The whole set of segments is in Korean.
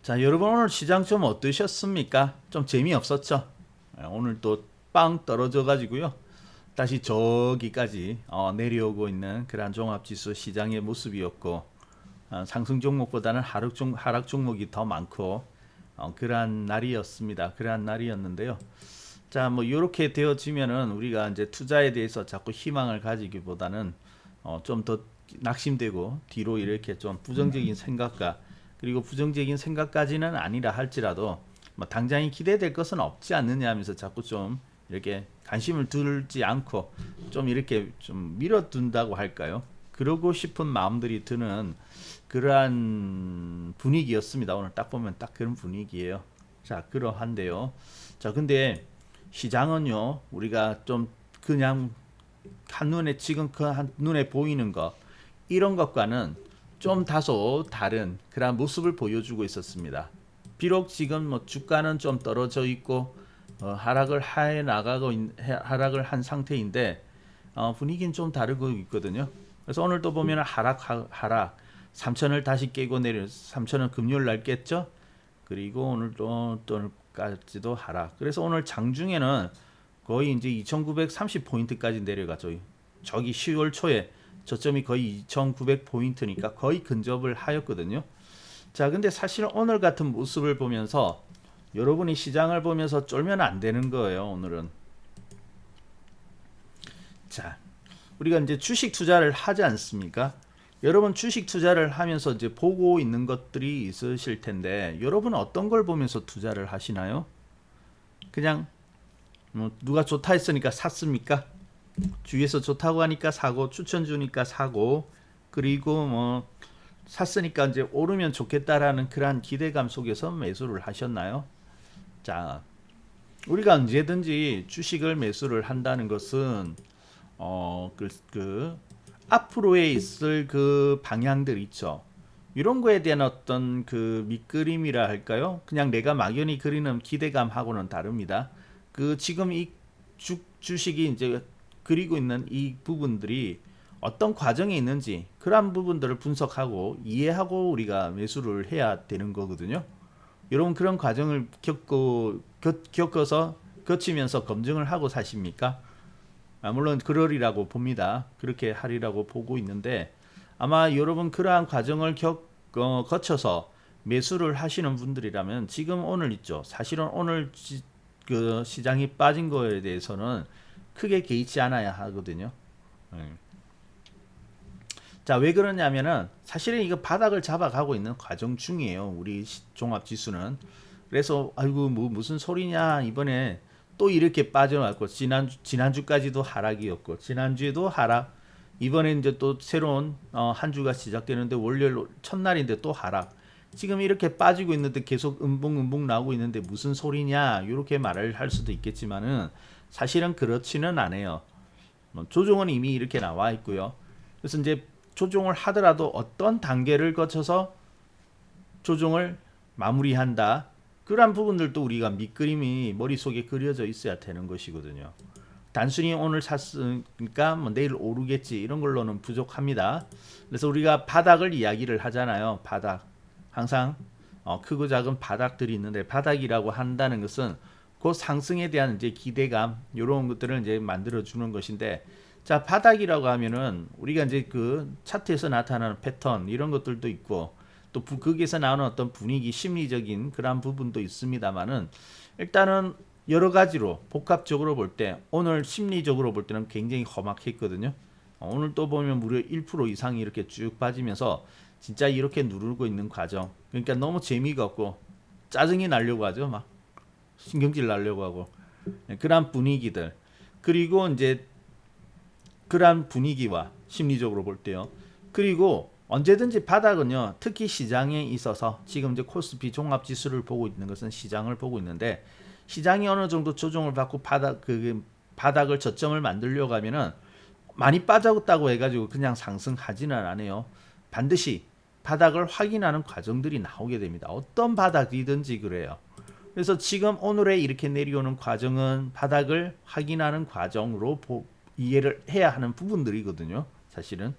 자, 여러분 오늘 시장 좀 어떠셨습니까? 좀 재미없었죠? 오늘 또 빵 떨어져 가지고요. 다시 저기까지 내려오고 있는 그러한 종합지수 시장의 모습이었고, 상승 종목보다는 하락 종목이 더 많고, 그러한 날이었습니다. 그러한 날이었는데요. 자, 뭐 이렇게 되어지면은 우리가 이제 투자에 대해서 자꾸 희망을 가지기보다는 좀 더 낙심되고 뒤로 이렇게 좀 부정적인 생각과, 그리고 부정적인 생각까지는 아니라 할지라도 뭐 당장이 기대될 것은 없지 않느냐 하면서 자꾸 좀 이렇게 관심을 두지 않고 좀 이렇게 좀 밀어둔다고 할까요? 그러고 싶은 마음들이 드는 그러한 분위기였습니다. 오늘 딱 보면 딱 그런 분위기예요. 자, 그러한데요. 자, 근데 시장은요, 우리가 좀 그냥 한눈에 지금 그 한눈에 보이는 것, 이런 것과는 좀 다소 다른 그런 모습을 보여주고 있었습니다. 비록 지금 뭐 주가는 좀 떨어져 있고 하락을 한 상태인데 분위기는 좀 다르고 있거든요. 그래서 오늘도 보면 하락 3천을 다시 깨고 내려 3천은 금요일 날 깼죠. 그리고 오늘까지도 하락. 그래서 오늘 장중에는 거의 이제 2,930포인트까지 내려가죠. 저기 10월 초에 저점이 거의 2,900포인트니까 거의 근접을 하였거든요. 자, 근데 사실 오늘 같은 모습을 보면서 여러분이 시장을 보면서 쫄면 안 되는 거예요, 오늘은. 자, 우리가 이제 주식 투자를 하지 않습니까? 여러분 주식 투자를 하면서 이제 보고 있는 것들이 있으실 텐데, 여러분은 어떤 걸 보면서 투자를 하시나요? 그냥 누가 좋다 했으니까 샀습니까? 주위에서 좋다고 하니까 사고, 추천 주니까 사고, 그리고 뭐 샀으니까 이제 오르면 좋겠다라는 그러한 기대감 속에서 매수를 하셨나요? 자, 우리가 언제든지 주식을 매수를 한다는 것은 앞으로에 있을 그 방향들 있죠. 이런 거에 대한 어떤 그 밑그림이라 할까요? 그냥 내가 막연히 그리는 기대감하고는 다릅니다. 그 지금 이 주식이 이제 그리고 있는 이 부분들이 어떤 과정에 있는지 그런 부분들을 분석하고 이해하고 우리가 매수를 해야 되는 거거든요. 여러분 그런 과정을 겪어서 거치면서 검증을 하고 사십니까? 물론 그러리라고 봅니다. 그렇게 하리라고 보고 있는데 아마 여러분 그러한 과정을 거쳐서 매수를 하시는 분들이라면 지금 오늘 있죠. 사실은 오늘 그 시장이 빠진 거에 대해서는 크게 개의치 않아야 하거든요. 자, 왜 그러냐면은 사실은 이거 바닥을 잡아가고 있는 과정 중이에요. 우리 종합지수는. 그래서 아이고 뭐 무슨 소리냐 이번에 또 이렇게 빠져나왔고 지난주까지도 하락이었고 지난주에도 하락, 이번에 이제 또 새로운 한 주가 시작되는데 월요일 첫날인데 또 하락. 지금 이렇게 빠지고 있는데 계속 음봉 나오고 있는데 무슨 소리냐 이렇게 말을 할 수도 있겠지만은 사실은 그렇지는 않아요. 조정은 이미 이렇게 나와 있고요. 그래서 이제 조정을 하더라도 어떤 단계를 거쳐서 조정을 마무리한다, 그러한 부분들도 우리가 밑그림이 머릿속에 그려져 있어야 되는 것이거든요. 단순히 오늘 샀으니까 뭐 내일 오르겠지 이런 걸로는 부족합니다. 그래서 우리가 바닥을 이야기를 하잖아요. 바닥. 항상 크고 작은 바닥들이 있는데 바닥이라고 한다는 것은 그 상승에 대한 이제 기대감 이런 것들을 이제 만들어 주는 것인데, 자, 바닥이라고 하면은 우리가 이제 그 차트에서 나타나는 패턴 이런 것들도 있고 또 거기에서 나오는 어떤 분위기 심리적인 그런 부분도 있습니다만은 일단은 여러 가지로 복합적으로 볼 때 오늘 심리적으로 볼 때는 굉장히 험악했거든요. 오늘 또 보면 무려 1% 이상이 이렇게 쭉 빠지면서 진짜 이렇게 누르고 있는 과정. 그러니까 너무 재미가 없고 짜증이 나려고 하죠. 막 신경질 나려고 하고 그런 분위기들. 그리고 이제 그러한 분위기와 심리적으로 볼 때요. 그리고 언제든지 바닥은요, 특히 시장에 있어서 지금 이제 코스피 종합지수를 보고 있는 것은 시장을 보고 있는데, 시장이 어느 정도 조정을 받고 바닥을 저점을 만들려고 하면은 많이 빠졌다고 해가지고 그냥 상승하지는 않아요. 반드시 바닥을 확인하는 과정들이 나오게 됩니다. 어떤 바닥이든지 그래요. 그래서 지금 오늘에 이렇게 내려오는 과정은 바닥을 확인하는 과정으로 이해를 해야 하는 부분들이거든요. 사실은.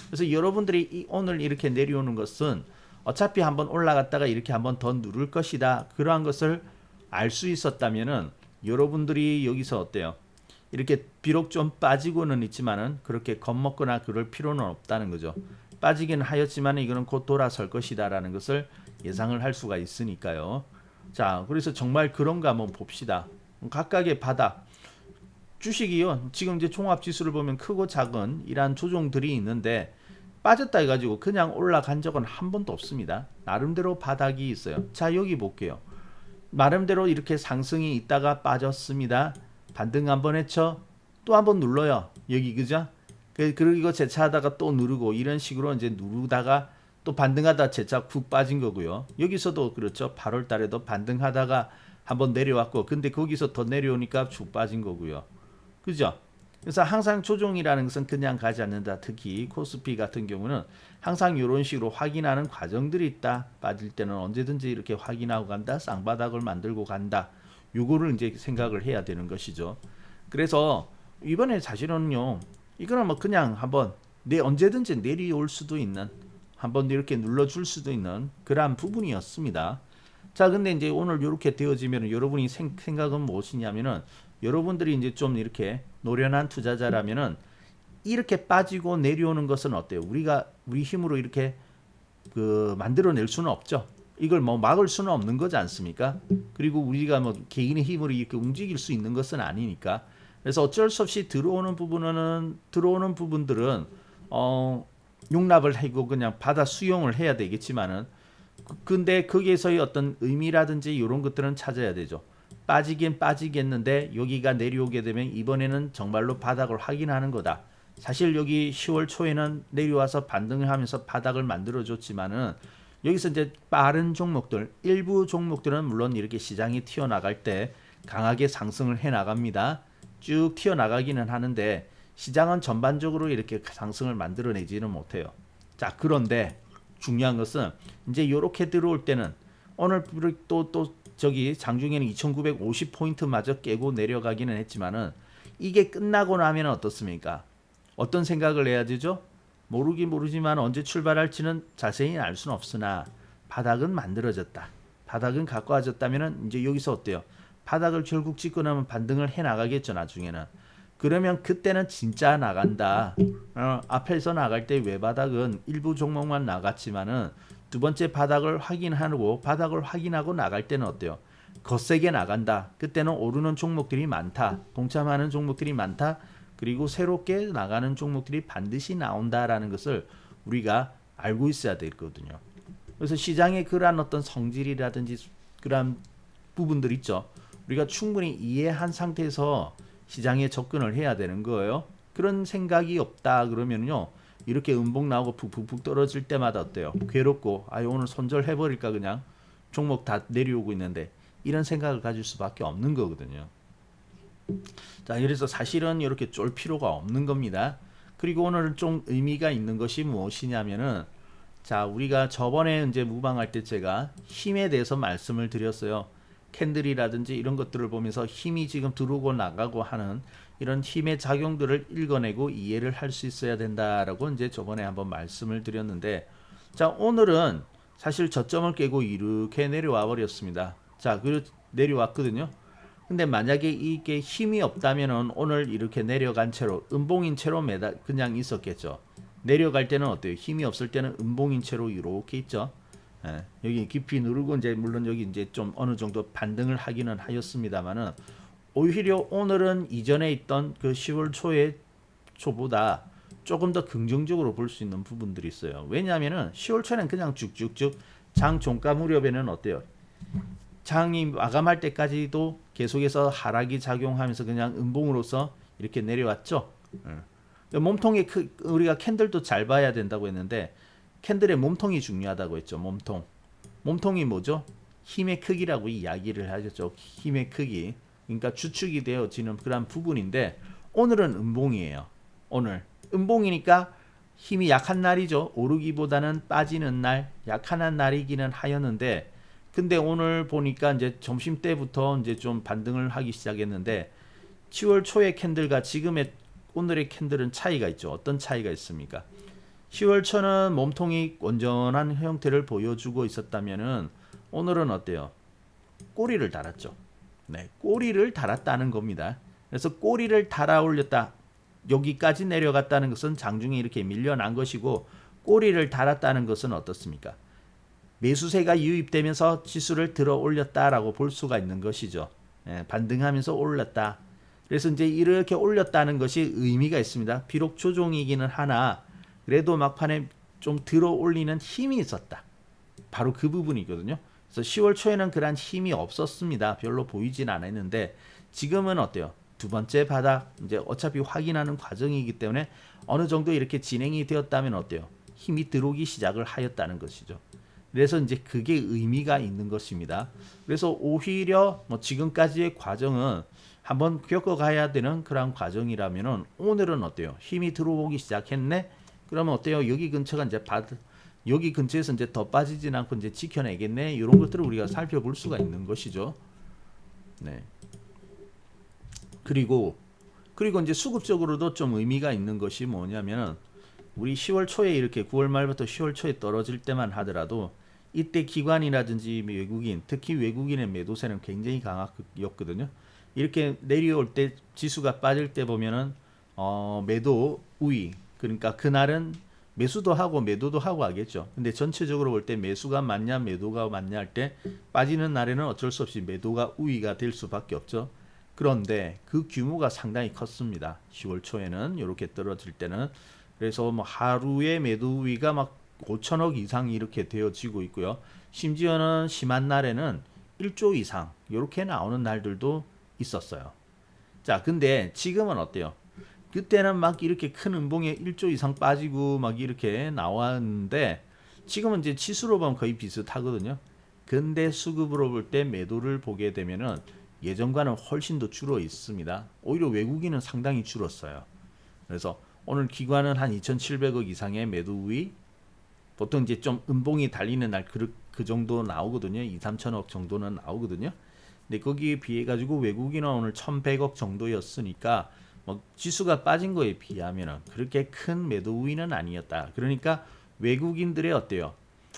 그래서 여러분들이 오늘 이렇게 내려오는 것은 어차피 한번 올라갔다가 이렇게 한번 더 누를 것이다. 그러한 것을 알 수 있었다면은 여러분들이 여기서 어때요? 이렇게 비록 좀 빠지고는 있지만은 그렇게 겁먹거나 그럴 필요는 없다는 거죠. 빠지긴 하였지만 이거는 곧 돌아설 것이다라는 것을 예상을 할 수가 있으니까요. 자, 그래서 정말 그런가 한번 봅시다. 각각의 바닥 주식이요. 지금 이제 종합 지수를 보면 크고 작은 이러한 조종들이 있는데 빠졌다 해가지고 그냥 올라간 적은 한 번도 없습니다. 나름대로 바닥이 있어요. 자, 여기 볼게요. 나름대로 이렇게 상승이 있다가 빠졌습니다. 반등 한번 했죠. 또 한번 눌러요. 여기 그죠? 그리고 재차하다가 또 누르고 이런 식으로 이제 누르다가 또 반등하다 재차 푹 빠진 거고요. 여기서도 그렇죠. 8월 달에도 반등하다가 한번 내려왔고 근데 거기서 더 내려오니까 쭉 빠진 거고요. 그죠? 그래서 항상 조종이라는 것은 그냥 가지 않는다. 특히 코스피 같은 경우는 항상 이런 식으로 확인하는 과정들이 있다. 빠질 때는 언제든지 이렇게 확인하고 간다. 쌍바닥을 만들고 간다. 요거를 이제 생각을 해야 되는 것이죠. 그래서 이번에 사실은요. 이거는 뭐 그냥 한번 언제든지 내려올 수도 있는 한번 이렇게 눌러줄 수도 있는 그러한 부분이었습니다. 자, 근데 이제 오늘 이렇게 되어지면 여러분이 생각은 무엇이냐면은 여러분들이 이제 좀 이렇게 노련한 투자자라면은 이렇게 빠지고 내려오는 것은 어때요? 우리 힘으로 이렇게 만들어낼 수는 없죠. 이걸 뭐 막을 수는 없는 거지 않습니까? 그리고 우리가 뭐 개인의 힘으로 이렇게 움직일 수 있는 것은 아니니까. 그래서 어쩔 수 없이 들어오는 부분들은 용납을 하고 그냥 받아 수용을 해야 되겠지만은 근데 거기에서의 어떤 의미라든지 이런 것들은 찾아야 되죠. 빠지긴 빠지겠는데 여기가 내려오게 되면 이번에는 정말로 바닥을 확인하는 거다. 사실 여기 10월 초에는 내려와서 반등을 하면서 바닥을 만들어줬지만은 여기서 이제 빠른 종목들, 일부 종목들은 물론 이렇게 시장이 튀어나갈 때 강하게 상승을 해 나갑니다. 쭉 튀어나가기는 하는데 시장은 전반적으로 이렇게 상승을 만들어내지는 못해요. 자, 그런데 중요한 것은 이제 이렇게 들어올 때는 오늘 또 저기 장중에는 2950포인트마저 깨고 내려가기는 했지만은 이게 끝나고 나면 어떻습니까? 어떤 생각을 해야 되죠? 모르지만 언제 출발할지는 자세히 알 수는 없으나 바닥은 만들어졌다. 바닥은 갖고 와졌다면 이제 여기서 어때요? 바닥을 결국 찍고 나면 반등을 해 나가겠죠, 나중에는. 그러면 그때는 진짜 나간다. 앞에서 나갈 때 외바닥은 일부 종목만 나갔지만은 두 번째 바닥을 확인하고 나갈 때는 어때요? 거세게 나간다. 그때는 오르는 종목들이 많다. 동참하는 종목들이 많다. 그리고 새롭게 나가는 종목들이 반드시 나온다라는 것을 우리가 알고 있어야 되거든요. 그래서 시장의 그러한 어떤 성질이라든지 그러한 부분들 있죠. 우리가 충분히 이해한 상태에서 시장에 접근을 해야 되는 거예요. 그런 생각이 없다 그러면요. 이렇게 음봉 나오고 푹푹푹 떨어질 때마다 어때요? 괴롭고 오늘 손절해버릴까 그냥 종목 다 내려오고 있는데 이런 생각을 가질 수밖에 없는 거거든요. 자, 그래서 사실은 이렇게 쫄 필요가 없는 겁니다. 그리고 오늘은 좀 의미가 있는 것이 무엇이냐면은 자, 우리가 저번에 이제 무방할 때 제가 힘에 대해서 말씀을 드렸어요. 캔들이라든지 이런 것들을 보면서 힘이 지금 들어오고 나가고 하는 이런 힘의 작용들을 읽어내고 이해를 할 수 있어야 된다라고 이제 저번에 한번 말씀을 드렸는데 자, 오늘은 사실 저점을 깨고 이렇게 내려와 버렸습니다. 자, 내려왔거든요. 근데 만약에 이게 힘이 없다면은 오늘 이렇게 내려간 채로 음봉인 채로 그냥 있었겠죠. 내려갈 때는 어때요? 힘이 없을 때는 음봉인 채로 이렇게 있죠. 여기 깊이 누르고 이제 물론 여기 이제 좀 어느 정도 반등을 하기는 하였습니다만은 오히려 오늘은 이전에 있던 그 10월 초보다 조금 더 긍정적으로 볼 수 있는 부분들이 있어요. 왜냐하면은 10월 초에는 그냥 쭉쭉쭉 장 종가 무렵에는 어때요? 장이 마감할 때까지도 계속해서 하락이 작용하면서 그냥 음봉으로서 이렇게 내려왔죠. 몸통의 우리가 캔들도 잘 봐야 된다고 했는데 캔들의 몸통이 중요하다고 했죠. 몸통이 뭐죠? 힘의 크기라고 이야기를 하셨죠. 힘의 크기. 그러니까 주축이 되어지는 그런 부분인데 오늘은 음봉이에요. 오늘 음봉이니까 힘이 약한 날이죠. 오르기보다는 빠지는 날, 약한 날이기는 하였는데 근데 오늘 보니까 이제 점심 때부터 이제 좀 반등을 하기 시작했는데 10월 초의 캔들과 지금의 오늘의 캔들은 차이가 있죠. 어떤 차이가 있습니까? 10월 초는 몸통이 온전한 형태를 보여주고 있었다면은 오늘은 어때요? 꼬리를 달았죠. 네, 꼬리를 달았다는 겁니다. 그래서 꼬리를 달아 올렸다. 여기까지 내려갔다는 것은 장중에 이렇게 밀려난 것이고, 꼬리를 달았다는 것은 어떻습니까? 매수세가 유입되면서 지수를 들어 올렸다라고 볼 수가 있는 것이죠. 예, 반등하면서 올랐다. 그래서 이제 이렇게 올렸다는 것이 의미가 있습니다. 비록 조종이기는 하나 그래도 막판에 좀 들어 올리는 힘이 있었다. 바로 그 부분이거든요. 그래서 10월 초에는 그런 힘이 없었습니다. 별로 보이진 않았는데 지금은 어때요? 두 번째 바닥 이제 어차피 확인하는 과정이기 때문에 어느 정도 이렇게 진행이 되었다면 어때요? 힘이 들어오기 시작을 하였다는 것이죠. 그래서 이제 그게 의미가 있는 것입니다. 그래서 오히려 뭐 지금까지의 과정은 한번 겪어가야 되는 그런 과정이라면은 오늘은 어때요? 힘이 들어오기 시작했네. 그러면 어때요? 여기 근처가 이제 여기 근처에서 이제 더 빠지진 않고 이제 지켜내겠네. 이런 것들을 우리가 살펴볼 수가 있는 것이죠. 네. 그리고 이제 수급적으로도 좀 의미가 있는 것이 뭐냐면은 우리 10월 초에 이렇게 9월 말부터 10월 초에 떨어질 때만 하더라도 이때 기관이라든지 외국인, 특히 외국인의 매도세는 굉장히 강했거든요. 이렇게 내려올 때 지수가 빠질 때 보면은 매도 우위, 그러니까 그날은 매수도 하고 매도도 하고 하겠죠. 근데 전체적으로 볼 때 매수가 맞냐 매도가 맞냐 할 때 빠지는 날에는 어쩔 수 없이 매도가 우위가 될 수밖에 없죠. 그런데 그 규모가 상당히 컸습니다. 10월 초에는 이렇게 떨어질 때는. 그래서 뭐 하루에 매도 우위가 막 5천억 이상 이렇게 되어지고 있고요. 심지어는 심한 날에는 1조 이상 이렇게 나오는 날들도 있었어요. 자, 근데 지금은 어때요? 그때는 막 이렇게 큰 음봉에 1조 이상 빠지고 막 이렇게 나왔는데 지금은 이제 치수로 보면 거의 비슷하거든요. 근데 수급으로 볼 때 매도를 보게 되면은 예전과는 훨씬 더 줄어 있습니다. 오히려 외국인은 상당히 줄었어요. 그래서 오늘 기관은 한 2,700억 이상의 매도 우위, 보통 이제 좀 음봉이 달리는 날 그 정도 나오거든요. 2, 3천억 정도는 나오거든요. 근데 거기에 비해 가지고 외국인은 오늘 1,100억 정도였으니까 뭐 지수가 빠진 거에 비하면 그렇게 큰 매도 우위는 아니었다. 그러니까 외국인들의 어때요?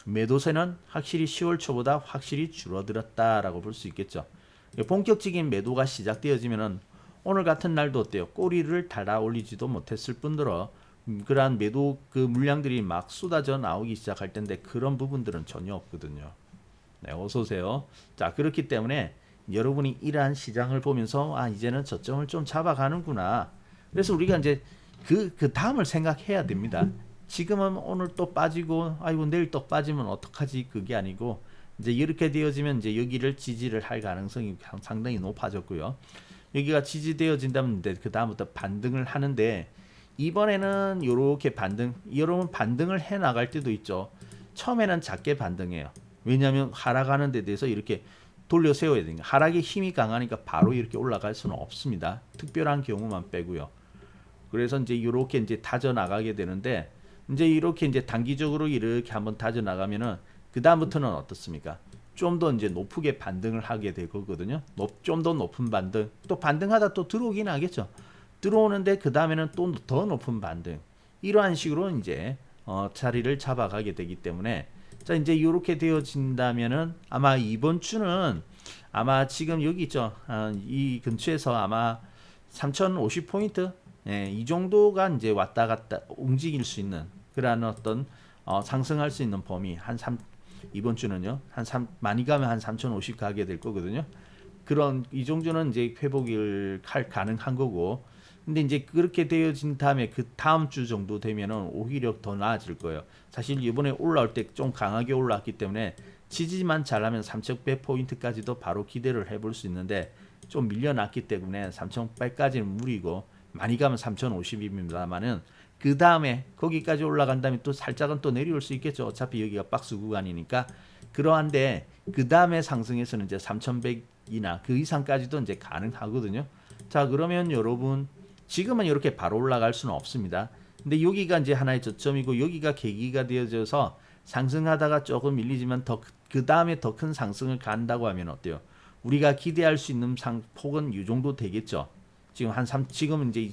매도세는 확실히 10월 초보다 확실히 줄어들었다라고 볼 수 있겠죠. 본격적인 매도가 시작되어지면은 오늘 같은 날도 어때요? 꼬리를 달아 올리지도 못했을 뿐더러 그러한 매도 그 물량들이 막 쏟아져 나오기 시작할 텐데 그런 부분들은 전혀 없거든요. 네, 어서 오세요. 자, 그렇기 때문에 여러분이 이러한 시장을 보면서 아, 이제는 저점을 좀 잡아가는구나. 그래서 우리가 이제 그 다음을 생각해야 됩니다. 지금은 오늘 또 빠지고 아이고 내일 또 빠지면 어떡하지? 그게 아니고 이제 이렇게 되어지면 이제 여기를 지지를 할 가능성이 상당히 높아졌고요. 여기가 지지되어진다면 그 다음부터 반등을 하는데 이번에는 이렇게 여러분 반등을 해 나갈 때도 있죠. 처음에는 작게 반등해요. 왜냐하면 하락하는 데 대해서 이렇게 돌려 세워야 되니까 하락의 힘이 강하니까 바로 이렇게 올라갈 수는 없습니다. 특별한 경우만 빼고요. 그래서 이제 이렇게 이제 다져 나가게 되는데 이제 이렇게 이제 단기적으로 이렇게 한번 다져 나가면은 그 다음부터는 어떻습니까? 좀 더 이제 높게 반등을 하게 될 거거든요. 좀 더 높은 반등, 또 반등하다 또 들어오긴 하겠죠. 들어오는데 그 다음에는 또 더 높은 반등, 이러한 식으로 이제 자리를 잡아가게 되기 때문에 자 이제 이렇게 되어진다면은 아마 이번 주는 아마 지금 여기 있죠. 이 근처에서 아마 3050포인트 예, 이 정도가 이제 왔다 갔다 움직일 수 있는 그러한 어떤 상승할 수 있는 범위 한 3, 이번 주는요 한 3, 많이 가면 한 3050 가게 될 거거든요. 그런 이 정도는 이제 회복을 할 가능한 거고, 근데 이제 그렇게 되어진 다음에 그 다음 주 정도 되면은 오히려 더 나아질 거예요. 사실 이번에 올라올 때 좀 강하게 올라왔기 때문에 지지만 잘하면 3,100포인트까지도 바로 기대를 해볼 수 있는데 좀 밀려났기 때문에 3,100까지는 무리고 많이 가면 3,050입니다만은 그 다음에 거기까지 올라간 다음에 또 살짝은 또 내려올 수 있겠죠. 어차피 여기가 박스 구간이니까. 그러한데 그 다음에 상승해서는 이제 3,100이나 그 이상까지도 이제 가능하거든요. 자, 그러면 여러분 지금은 이렇게 바로 올라갈 수는 없습니다. 근데 여기가 이제 하나의 저점이고 여기가 계기가 되어져서 상승하다가 조금 밀리지만 더 그 다음에 더 큰 상승을 간다고 하면 어때요? 우리가 기대할 수 있는 폭은 이 정도 되겠죠. 지금 지금 이제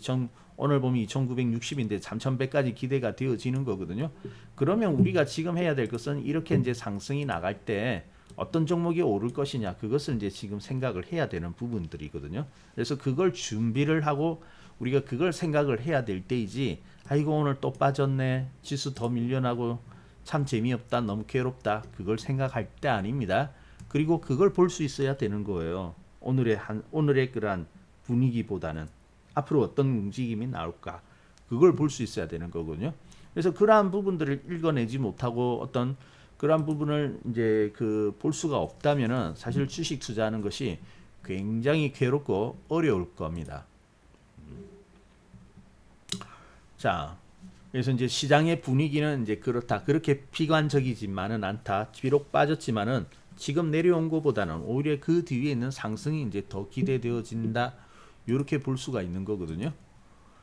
오늘 보면 2,960인데 3,100까지 기대가 되어지는 거거든요. 그러면 우리가 지금 해야 될 것은 이렇게 이제 상승이 나갈 때 어떤 종목이 오를 것이냐, 그것을 이제 지금 생각을 해야 되는 부분들이거든요. 그래서 그걸 준비를 하고 우리가 그걸 생각을 해야 될 때이지, 아이고 오늘 또 빠졌네, 지수 더 밀려나고 참 재미없다, 너무 괴롭다, 그걸 생각할 때 아닙니다. 그리고 그걸 볼 수 있어야 되는 거예요. 오늘의 그러한 분위기보다는 앞으로 어떤 움직임이 나올까, 그걸 볼 수 있어야 되는 거거든요. 그래서 그러한 부분들을 읽어내지 못하고 어떤 그러한 부분을 이제 볼 수가 없다면은 사실 주식 투자하는 것이 굉장히 괴롭고 어려울 겁니다. 자, 그래서 이제 시장의 분위기는 이제 그렇다. 그렇게 비관적이지만은 않다. 비록 빠졌지만은 지금 내려온 것보다는 오히려 그 뒤에 있는 상승이 이제 더 기대되어진다. 이렇게 볼 수가 있는 거거든요.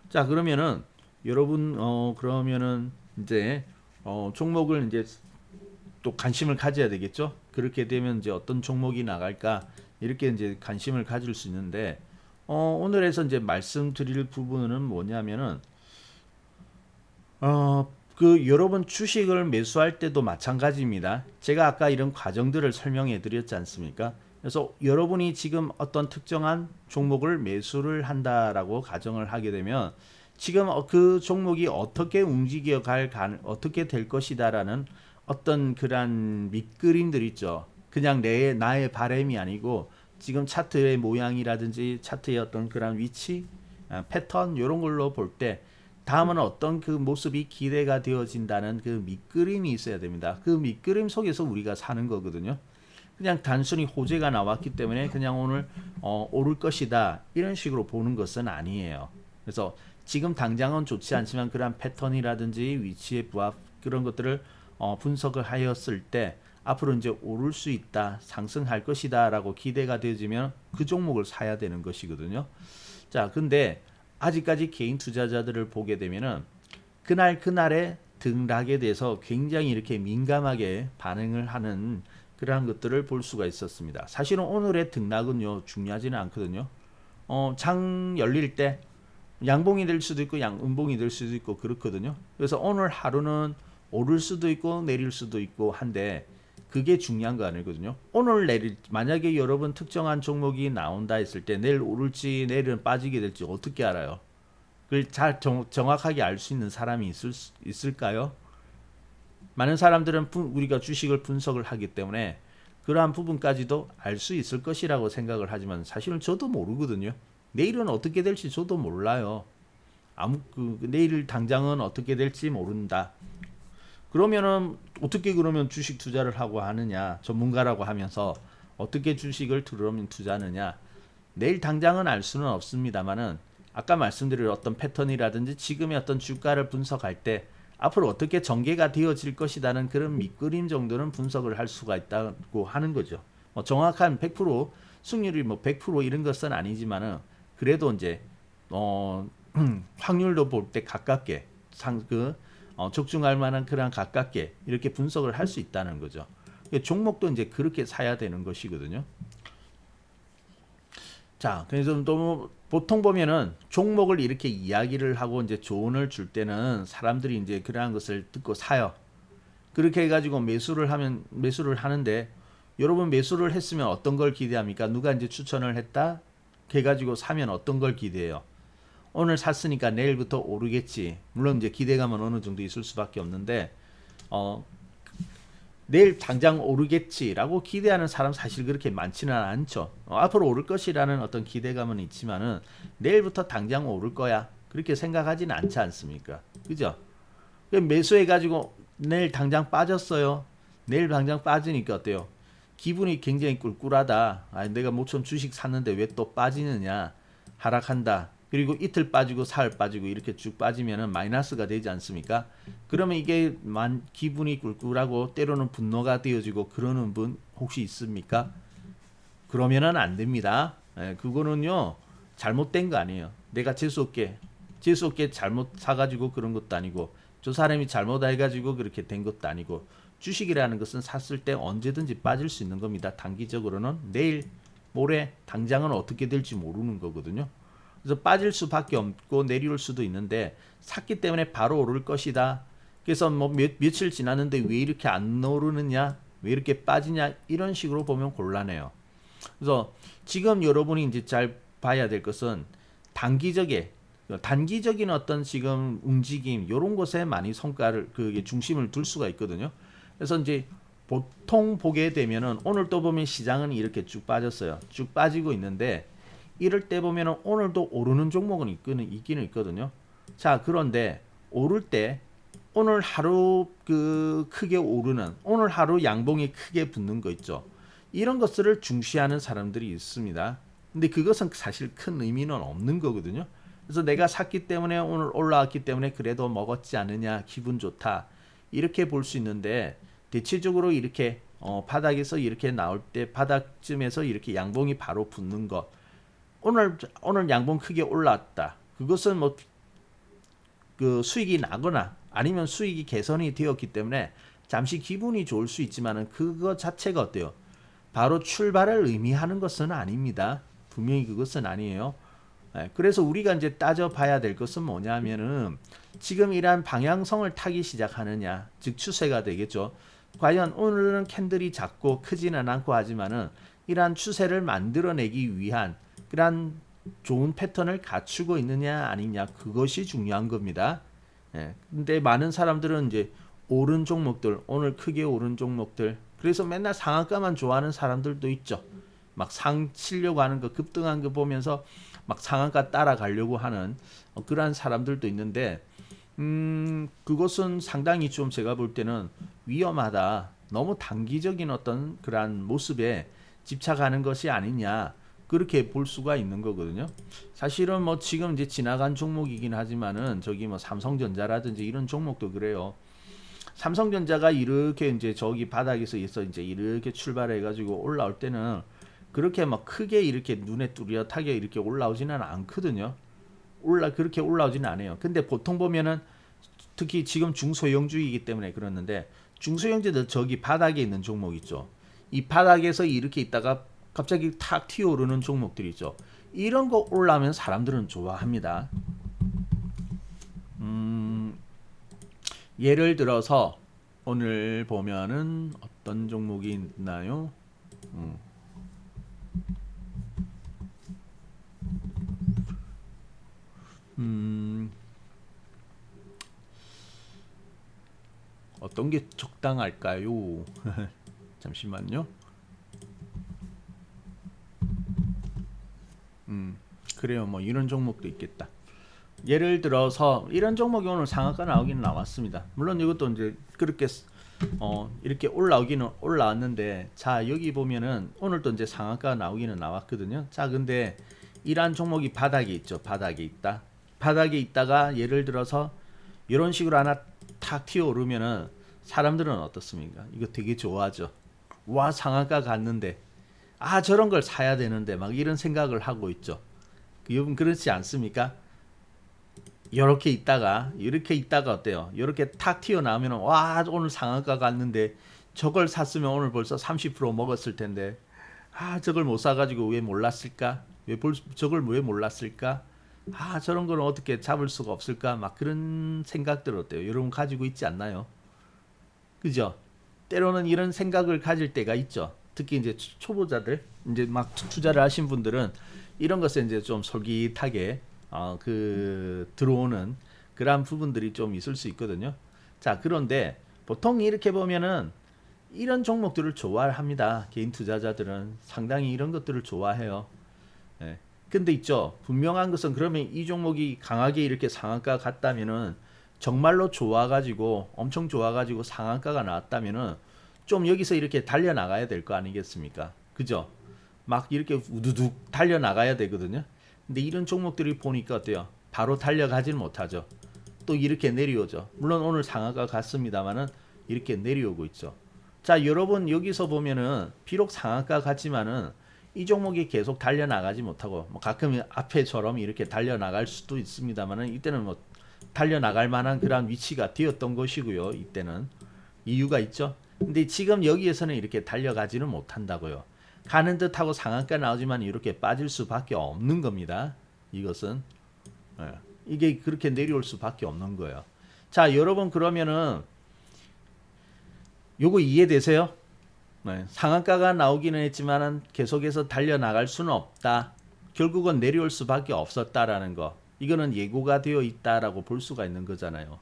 자, 그러면은 여러분 그러면은 이제 종목을 이제 또 관심을 가져야 되겠죠. 그렇게 되면 이제 어떤 종목이 나갈까 이렇게 이제 관심을 가질 수 있는데 오늘에서 이제 말씀드릴 부분은 뭐냐면은 여러분 주식을 매수할 때도 마찬가지입니다. 제가 아까 이런 과정들을 설명해 드렸지 않습니까? 그래서 여러분이 지금 어떤 특정한 종목을 매수를 한다라고 가정을 하게 되면 지금 그 종목이 어떻게 어떻게 될 것이다라는 어떤 그런 밑그림들 있죠. 그냥 나의 바람이 아니고 지금 차트의 모양이라든지 차트의 어떤 그런 위치, 패턴 이런 걸로 볼 때 다음은 어떤 그 모습이 기대가 되어진다는 그 밑그림이 있어야 됩니다. 그 밑그림 속에서 우리가 사는 거거든요. 그냥 단순히 호재가 나왔기 때문에 그냥 오늘 오를 것이다 이런 식으로 보는 것은 아니에요. 그래서 지금 당장은 좋지 않지만 그런 패턴이라든지 위치에 부합 그런 것들을 분석을 하였을 때 앞으로 이제 오를 수 있다, 상승할 것이다 라고 기대가 되어지면 그 종목을 사야 되는 것이거든요. 자, 근데 아직까지 개인 투자자들을 보게 되면은 그날에 등락에 대해서 굉장히 이렇게 민감하게 반응을 하는 그러한 것들을 볼 수가 있었습니다. 사실은 오늘의 등락은요 중요하지는 않거든요. 장 열릴 때 양봉이 될 수도 있고 음봉이 될 수도 있고 그렇거든요. 그래서 오늘 하루는 오를 수도 있고 내릴 수도 있고 한데 그게 중요한 거 아니거든요. 오늘 내릴 만약에 여러분 특정한 종목이 나온다 했을 때 내일 오를지 내일은 빠지게 될지 어떻게 알아요? 그걸 잘 정확하게 알 수 있는 사람이 있을까요? 많은 사람들은 우리가 주식을 분석을 하기 때문에 그러한 부분까지도 알 수 있을 것이라고 생각을 하지만 사실은 저도 모르거든요. 내일은 어떻게 될지 저도 몰라요. 내일 당장은 어떻게 될지 모른다. 그러면은 어떻게 그러면 주식 투자를 하고 하느냐, 전문가라고 하면서 어떻게 주식을 투자하느냐. 내일 당장은 알 수는 없습니다만은 아까 말씀드린 어떤 패턴이라든지 지금의 어떤 주가를 분석할 때 앞으로 어떻게 전개가 되어질 것이라는 그런 밑그림 정도는 분석을 할 수가 있다고 하는 거죠. 정확한 100% 승률이 100% 이런 것은 아니지만은 그래도 이제 확률도 볼 때 가깝게 적중할 만한 그런 가깝게 이렇게 분석을 할 수 있다는 거죠. 종목도 이제 그렇게 사야 되는 것이거든요. 자, 그래서 또 보통 보면은 종목을 이렇게 이야기를 하고 이제 조언을 줄 때는 사람들이 이제 그러한 것을 듣고 사요. 그렇게 해가지고 매수를 하는데 여러분 매수를 했으면 어떤 걸 기대합니까? 누가 이제 추천을 했다? 해가지고 사면 어떤 걸 기대해요? 오늘 샀으니까 내일부터 오르겠지. 물론 이제 기대감은 어느 정도 있을 수밖에 없는데 내일 당장 오르겠지라고 기대하는 사람 사실 그렇게 많지는 않죠. 앞으로 오를 것이라는 어떤 기대감은 있지만은 내일부터 당장 오를 거야 그렇게 생각하지는 않지 않습니까? 그죠? 매수해가지고 내일 당장 빠졌어요. 내일 당장 빠지니까 어때요? 기분이 굉장히 꿀꿀하다. 내가 모처럼 주식 샀는데 왜 또 빠지느냐. 하락한다. 그리고 이틀 빠지고 사흘 빠지고 이렇게 쭉 빠지면은 마이너스가 되지 않습니까? 그러면 이게 기분이 꿀꿀하고 때로는 분노가 되어지고 그러는 분 혹시 있습니까? 그러면은 안 됩니다. 그거는요 잘못된 거 아니에요. 내가 재수없게 잘못 사가지고 그런 것도 아니고 저 사람이 잘못 해가지고 그렇게 된 것도 아니고 주식이라는 것은 샀을 때 언제든지 빠질 수 있는 겁니다. 단기적으로는 내일 모레 당장은 어떻게 될지 모르는 거거든요. 그래서 빠질 수밖에 없고 내려올 수도 있는데 샀기 때문에 바로 오를 것이다. 그래서 뭐 며칠 지났는데 왜 이렇게 안 오르느냐, 왜 이렇게 빠지냐, 이런 식으로 보면 곤란해요. 그래서 지금 여러분이 이제 잘 봐야 될 것은 단기적인 어떤 지금 움직임 이런 것에 많이 성과를 그게 중심을 둘 수가 있거든요. 그래서 이제 보통 보게 되면은 오늘 또 보면 시장은 이렇게 쭉 빠졌어요. 쭉 빠지고 있는데 이럴 때 보면은 오늘도 오르는 종목은 있기는 있거든요. 자, 그런데 오를 때 오늘 하루 그 크게 오르는, 오늘 하루 양봉이 크게 붙는 거 있죠. 이런 것들을 중시하는 사람들이 있습니다. 근데 그것은 사실 큰 의미는 없는 거거든요. 그래서 내가 샀기 때문에 오늘 올라왔기 때문에 그래도 먹었지 않느냐, 기분 좋다, 이렇게 볼 수 있는데 대체적으로 이렇게 바닥에서 이렇게 나올 때 바닥쯤에서 이렇게 양봉이 바로 붙는 거, 오늘 양봉 크게 올랐다, 그것은 뭐 그 수익이 나거나 아니면 수익이 개선이 되었기 때문에 잠시 기분이 좋을 수 있지만은 그거 자체가 어때요? 바로 출발을 의미하는 것은 아닙니다. 분명히 그것은 아니에요. 그래서 우리가 이제 따져봐야 될 것은 뭐냐면은 지금 이러한 방향성을 타기 시작하느냐, 즉 추세가 되겠죠. 과연 오늘은 캔들이 작고 크지는 않고 하지만은 이러한 추세를 만들어내기 위한 그러한 좋은 패턴을 갖추고 있느냐 아니냐, 그것이 중요한 겁니다. 근데 많은 사람들은 이제 오른 종목들, 오늘 크게 오른 종목들, 그래서 맨날 상한가만 좋아하는 사람들도 있죠. 막 상 치려고 하는 거, 급등한 거 보면서 막 상한가 따라가려고 하는 그러한 사람들도 있는데, 그것은 상당히 좀 제가 볼 때는 위험하다. 너무 단기적인 어떤 그러한 모습에 집착하는 것이 아니냐, 그렇게 볼 수가 있는 거거든요. 사실은 뭐 지금 이제 지나간 종목이긴 하지만은 저기 뭐 삼성전자라든지 이런 종목도 그래요. 삼성전자가 이렇게 이제 저기 바닥에서 이제 이렇게 출발해 가지고 올라올 때는 그렇게 막 크게 이렇게 눈에 뚜렷하게 이렇게 올라오지는 않거든요. 그렇게 올라오지는 않아요. 근데 보통 보면은 특히 지금 중소형주이기 때문에 그러는데, 중소형주들 저기 바닥에 있는 종목 있죠. 이 바닥에서 이렇게 있다가 갑자기 탁 튀어오르는 종목들이 있죠. 이런 거 올라오면 사람들은 좋아합니다. 예를 들어서 오늘 보면은 어떤 종목이 있나요? 어떤 게 적당할까요? 잠시만요. 그래요. 뭐 이런 종목도 있겠다. 예를 들어서 이런 종목이 오늘 상한가 나오기는 나왔습니다. 물론 이것도 이제 그렇게 이렇게 올라오기는 올라왔는데, 자 여기 보면은 오늘도 이제 상한가 나오기는 나왔거든요. 자 근데 이러한 종목이 바닥에 있죠. 바닥에 있다. 바닥에 있다가 예를 들어서 이런 식으로 하나 탁 튀어오르면은 사람들은 어떻습니까? 이거 되게 좋아하죠. 와, 상한가 갔는데 저런 걸 사야 되는데 막 이런 생각을 하고 있죠. 여러분 그렇지 않습니까? 이렇게 있다가 어때요? 이렇게 탁 튀어나오면 와, 오늘 상한가 갔는데 저걸 샀으면 오늘 벌써 30% 먹었을 텐데, 저걸 못 사가지고 왜 몰랐을까? 저걸 왜 몰랐을까? 저런 걸 어떻게 잡을 수가 없을까? 막 그런 생각들 어때요? 여러분 가지고 있지 않나요? 그죠? 때로는 이런 생각을 가질 때가 있죠. 특히 이제 초보자들, 이제 막 투자를 하신 분들은 이런 것에 이제 좀 솔깃하게 들어오는 그러한 부분들이 좀 있을 수 있거든요. 자, 그런데 보통 이렇게 보면은 이런 종목들을 좋아합니다. 개인 투자자들은 상당히 이런 것들을 좋아해요. 예. 근데 있죠. 분명한 것은, 그러면 이 종목이 강하게 이렇게 상한가 갔다면은, 정말로 좋아가지고 엄청 좋아가지고 상한가가 나왔다면은 좀 여기서 이렇게 달려나가야 될 거 아니겠습니까? 그죠? 막 이렇게 우두둑 달려나가야 되거든요. 근데 이런 종목들이 보니까 어때요? 바로 달려가지는 못하죠. 또 이렇게 내려오죠. 물론 오늘 상한가 갔습니다만은 이렇게 내려오고 있죠. 자, 여러분 여기서 보면은 비록 상한가 갔지만은 이 종목이 계속 달려나가지 못하고, 뭐 가끔 앞에처럼 이렇게 달려나갈 수도 있습니다만은 이때는 뭐 달려나갈 만한 그런 위치가 되었던 것이고요. 이때는 이유가 있죠. 근데 지금 여기에서는 이렇게 달려가지는 못한다고요. 가는 듯하고 상한가 나오지만 이렇게 빠질 수밖에 없는 겁니다. 이것은 예, 이게 그렇게 내려올 수밖에 없는 거예요. 자, 여러분 그러면은 요거 이해되세요? 네, 상한가가 나오기는 했지만은 계속해서 달려나갈 수는 없다. 결국은 내려올 수밖에 없었다라는 거. 이거는 예고가 되어 있다라고 볼 수가 있는 거잖아요.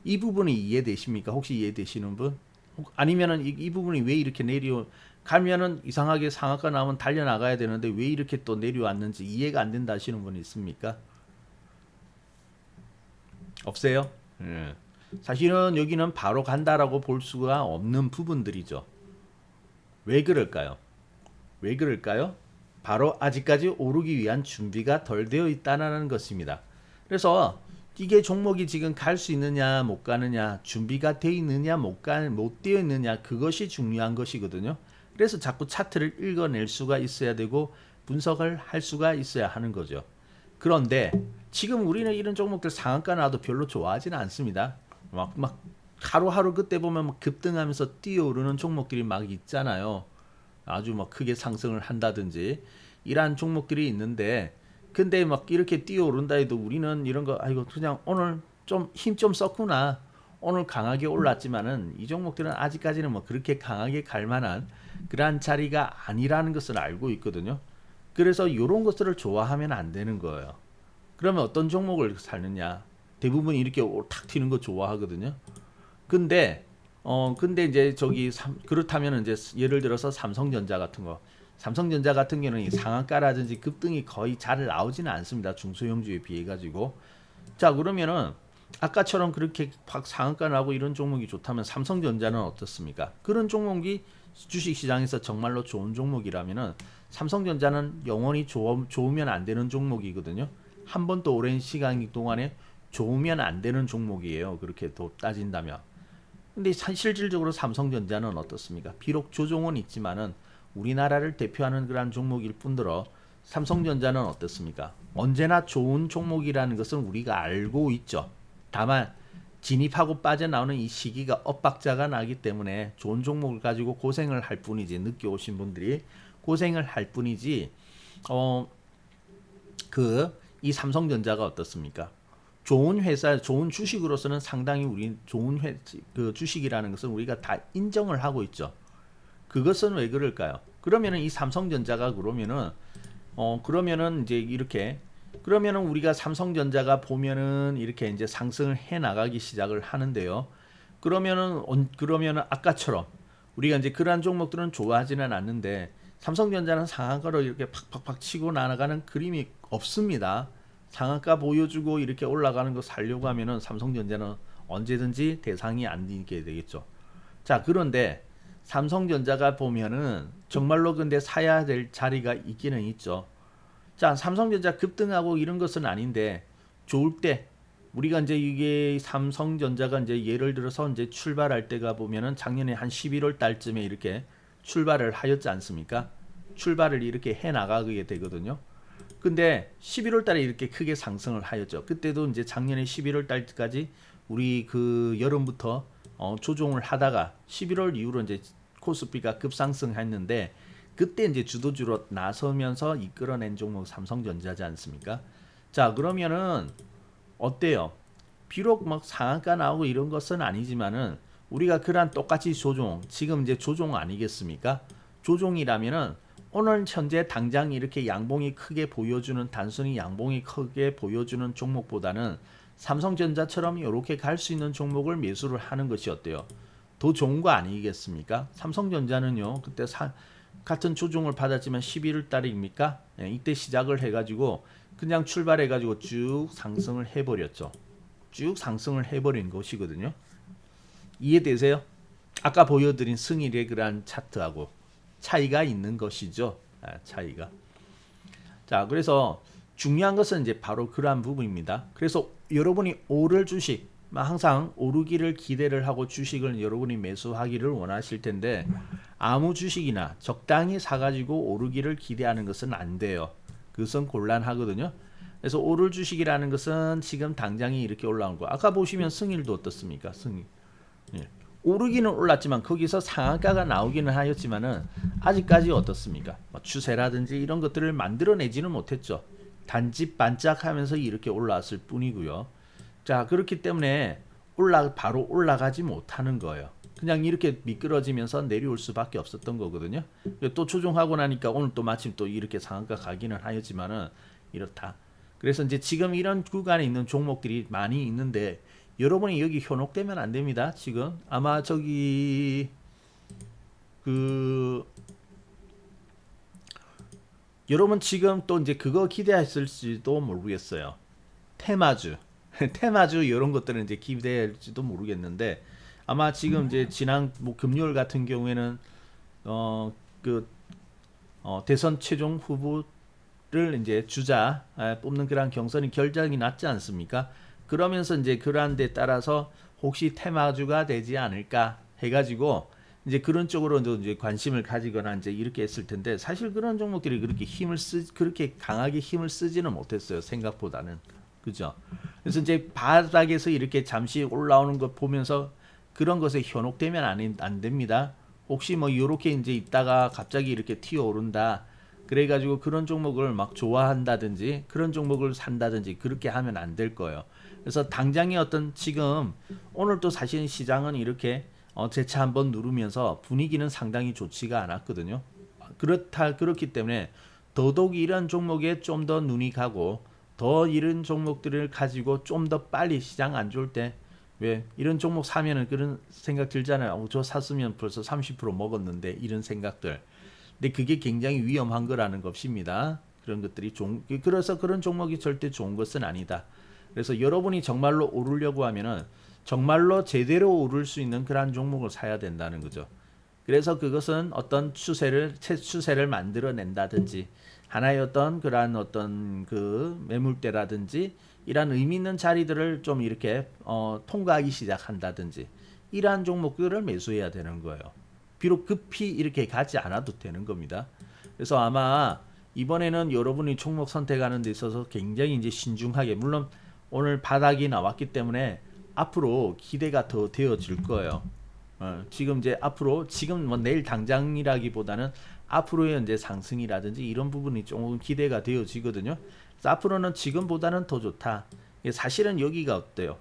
이 부분이 이해되십니까? 혹시 이해되시는 분? 아니면은 이 부분이 왜 이렇게 가면은 이상하게 상한가 나오면 달려나가야 되는데 왜 이렇게 또 내려왔는지 이해가 안 된다 하시는 분 있습니까? 없어요? 예. 사실은 여기는 바로 간다라고 볼 수가 없는 부분들이죠. 왜 그럴까요? 왜 그럴까요? 바로 아직까지 오르기 위한 준비가 덜 되어 있다는 것입니다. 그래서 이게 종목이 지금 갈 수 있느냐 못 가느냐, 준비가 되어 있느냐 못 되어 있느냐, 그것이 중요한 것이거든요. 그래서 자꾸 차트를 읽어낼 수가 있어야 되고 분석을 할 수가 있어야 하는 거죠. 그런데 지금 우리는 이런 종목들 상한가 나도 별로 좋아하지는 않습니다. 막 하루하루 그때 보면 막 급등하면서 뛰어오르는 종목들이 막 있잖아요. 아주 막 크게 상승을 한다든지 이러한 종목들이 있는데, 근데 막 이렇게 뛰어오른다 해도 우리는 이런 거 아이고 그냥 오늘 좀 힘 좀 썼구나, 오늘 강하게 올랐지만은 이 종목들은 아직까지는 뭐 그렇게 강하게 갈 만한 그러한 자리가 아니라는 것을 알고 있거든요. 그래서 이런 것들을 좋아하면 안 되는 거예요. 그러면 어떤 종목을 사느냐? 대부분 이렇게 탁 튀는 거 좋아하거든요. 근데 이제 그렇다면 이제 예를 들어서 삼성전자 같은 거, 삼성전자 같은 경우는 상한가라든지 급등이 거의 잘 나오지는 않습니다. 중소형주에 비해 가지고. 자, 그러면은 아까처럼 그렇게 확 상한가 나고 이런 종목이 좋다면 삼성전자는 어떻습니까? 그런 종목이 주식시장에서 정말로 좋은 종목이라면은 삼성전자는 영원히 좋으면 안 되는 종목이거든요. 한 번도 오랜 시간 동안에 좋으면 안 되는 종목이에요. 그렇게 또 따진다면. 근데 실질적으로 삼성전자는 어떻습니까? 비록 조종은 있지만은 우리나라를 대표하는 그러한 종목일 뿐더러 삼성전자는 어떻습니까? 언제나 좋은 종목이라는 것은 우리가 알고 있죠. 다만 진입하고 빠져나오는 이 시기가 엇박자가 나기 때문에 좋은 종목을 가지고 고생을 할 뿐이지, 늦게 오신 분들이 고생을 할 뿐이지, 이 삼성전자가 어떻습니까? 좋은 회사, 좋은 주식으로서는 상당히 우리 좋은 그 주식이라는 것은 우리가 다 인정을 하고 있죠. 그것은 왜 그럴까요? 그러면은 이 삼성전자가 그러면은 이제 이렇게, 그러면은 우리가 삼성전자가 보면은 이렇게 이제 상승을 해 나가기 시작을 하는데요. 그러면은 아까처럼 우리가 이제 그러한 종목들은 좋아하지는 않는데 삼성전자는 상한가로 이렇게 팍팍팍 치고 나가는 그림이 없습니다. 상한가 보여주고 이렇게 올라가는 거 살려고 하면은 삼성전자는 언제든지 대상이 안 되게 되겠죠. 자, 그런데 삼성전자가 보면은 정말로 근데 사야 될 자리가 있기는 있죠. 자, 삼성전자 급등하고 이런 것은 아닌데 좋을 때 우리가 이제 이게 삼성전자가 이제 예를 들어서 이제 출발할 때가 보면은 작년에 한 11월 달쯤에 이렇게 출발을 하였지 않습니까? 출발을 이렇게 해 나가게 되거든요. 근데 11월 달에 이렇게 크게 상승을 하였죠. 그때도 이제 작년에 11월 달까지 우리 그 여름부터 조종을 하다가 11월 이후로 이제 코스피가 급상승했는데, 그때 이제 주도주로 나서면서 이끌어낸 종목 삼성전자지 않습니까? 자, 그러면은 어때요? 비록 막 상한가 나오고 이런 것은 아니지만은 우리가 그러한 똑같이 지금 이제 조종 아니겠습니까? 조종이라면은 오늘 현재 당장 이렇게 양봉이 크게 보여주는, 단순히 양봉이 크게 보여주는 종목보다는 삼성전자처럼 이렇게 갈 수 있는 종목을 매수를 하는 것이 어때요? 더 좋은 거 아니겠습니까? 삼성전자는요, 그때 같은 조종을 받았지만 11월 달입니까? 네, 이때 시작을 해가지고 그냥 출발해가지고 쭉 상승을 해버렸죠. 쭉 상승을 해버린 것이거든요. 이해되세요? 아까 보여드린 승일의 그러한 차트하고 차이가 있는 것이죠. 차이가. 자, 그래서 중요한 것은 이제 바로 그러한 부분입니다. 그래서 여러분이 오를 주식, 항상 오르기를 기대를 하고 주식을 여러분이 매수하기를 원하실 텐데, 아무 주식이나 적당히 사가지고 오르기를 기대하는 것은 안 돼요. 그것은 곤란하거든요. 그래서 오를 주식이라는 것은 지금 당장이 이렇게 올라온 거. 아까 보시면 승일도 어떻습니까? 승일. 예. 오르기는 올랐지만 거기서 상한가가 나오기는 하였지만은 아직까지 어떻습니까? 추세라든지 이런 것들을 만들어내지는 못했죠. 단지 반짝하면서 이렇게 올라왔을 뿐이고요. 자, 그렇기 때문에 바로 올라가지 못하는 거예요. 그냥 이렇게 미끄러지면서 내려올 수밖에 없었던 거거든요. 또 조정하고 나니까 오늘 또 마침 또 이렇게 상한가 가기는 하였지만은 이렇다. 그래서 이제 지금 이런 구간에 있는 종목들이 많이 있는데 여러분이 여기 현혹되면 안 됩니다. 지금 아마 저기 그 여러분 지금 또 이제 그거 기대했을지도 모르겠어요. 테마주, 테마주 이런 것들은 이제 기대할지도 모르겠는데 아마 지금 이제 지난 뭐 금요일 같은 경우에는 그 대선 최종 후보를 이제 주자 뽑는 그런 경선이 결정이 났지 않습니까? 그러면서 이제 그러한 데 따라서 혹시 테마주가 되지 않을까 해가지고 이제 그런 쪽으로도 이제 관심을 가지거나 이제 이렇게 했을 텐데 사실 그런 종목들이 그렇게 강하게 힘을 쓰지는 못했어요. 생각보다는. 그죠? 그래서 이제 바닥에서 이렇게 잠시 올라오는 것 보면서 그런 것에 현혹되면 안 됩니다. 혹시 뭐 이렇게 이제 있다가 갑자기 이렇게 튀어오른다. 그래가지고 그런 종목을 막 좋아한다든지 그런 종목을 산다든지 그렇게 하면 안 될 거예요. 그래서 당장의 어떤 지금 오늘 또 사실 시장은 이렇게 재차 한번 누르면서 분위기는 상당히 좋지가 않았거든요. 그렇기 때문에 더더욱 이런 종목에 좀 더 눈이 가고 더 이런 종목들을 가지고 좀 더 빨리 시장 안 좋을 때 왜 이런 종목 사면은 그런 생각 들잖아요. 저 샀으면 벌써 30% 먹었는데 이런 생각들. 근데 그게 굉장히 위험한 거라는 것입니다. 그런 것들이 그래서 그런 종목이 절대 좋은 것은 아니다. 그래서 여러분이 정말로 오르려고 하면은 정말로 제대로 오를 수 있는 그러한 종목을 사야 된다는 거죠. 그래서 그것은 어떤 새 추세를 만들어낸다든지 하나의 어떤 그러한 어떤 그 매물대라든지 이러한 의미 있는 자리들을 좀 이렇게 통과하기 시작한다든지 이러한 종목들을 매수해야 되는 거예요. 비록 급히 이렇게 가지 않아도 되는 겁니다. 그래서 아마 이번에는 여러분이 종목 선택하는 데 있어서 굉장히 이제 신중하게 물론 오늘 바닥이 나왔기 때문에 앞으로 기대가 더 되어질 거예요. 지금 이제 앞으로 지금 뭐 내일 당장이라기보다는 앞으로의 이제 상승이라든지 이런 부분이 조금 기대가 되어지거든요. 그래서 앞으로는 지금보다는 더 좋다. 사실은 여기가 어때요?